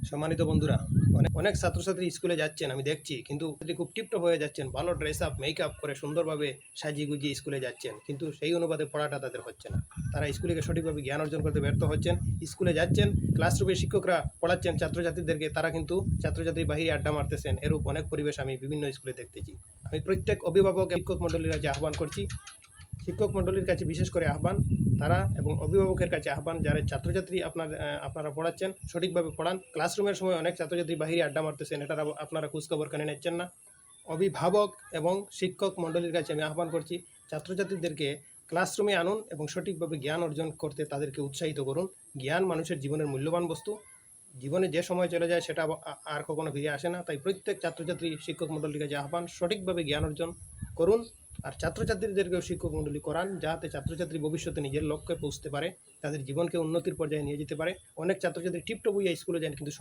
সম্মানিত বন্ধুরা, অনেক অনেক ছাত্রছাত্রী স্কুলে যাচ্ছেন আমি দেখছি, কিন্তু খুব টিপটপ হয়ে যাচ্ছেন, ভালো ড্রেস আপ মেকআপ করে সুন্দরভাবে সাজিয়ে গুজিয়ে স্কুলে যাচ্ছেন, কিন্তু সেই অনুপাতে পড়াটা তাদের হচ্ছে না। তারা স্কুলে সঠিকভাবে জ্ঞান অর্জন করতে ব্যর্থ হচ্ছেন। স্কুলে যাচ্ছেন, ক্লাসরুমে শিক্ষকরা পড়াচ্ছেন ছাত্রছাত্রীদেরকে, তারা কিন্তু ছাত্রছাত্রী বাহিরে আড্ডা মারতেছেন। এরূপ অনেক পরিবেশ আমি বিভিন্ন স্কুলে দেখতেছি। আমি প্রত্যেক অভিভাবক শিক্ষক মণ্ডলীর কাছে আহ্বান করছি, শিক্ষক মণ্ডলীর কাছে বিশেষ করে আহ্বান, তারা এবং অভিভাবকের কাছে আহ্বান, যারা ছাত্রছাত্রী আপনারা পড়াচ্ছেন সঠিকভাবে পড়ান। ক্লাসরুমের সময় অনেক ছাত্রছাত্রী বাহিরে আড্ডা মারতেছেন, এটা আপনারা খোঁজখবর কেন নিচ্ছেন না? অভিভাবক এবং শিক্ষক মণ্ডলীর কাছে আমি আহ্বান করছি, ছাত্রছাত্রীদেরকে ক্লাসরুমে আনুন এবং সঠিকভাবে জ্ঞান অর্জন করতে তাদেরকে উৎসাহিত করুন। জ্ঞান মানুষের জীবনের মূল্যবান বস্তু। জীবনে যে সময় চলে যায় সেটা আর কখনো ফিরে আসে না। তাই প্রত্যেক ছাত্রছাত্রী শিক্ষক মণ্ডলীর কাছে আহ্বান, সঠিকভাবে জ্ঞান অর্জন করুন। আর ছাত্রছাত্রীদেরকেও শিক্ষক মণ্ডলী করান, যাতে ছাত্রছাত্রী ভবিষ্যতে নিজের লক্ষ্যে পৌঁছতে পারে, তাদের জীবনকে উন্নতির পর্যায়ে নিয়ে যেতে পারে। অনেক ছাত্রছাত্রী টিপটপ হইয়া স্কুলে যান, কিন্তু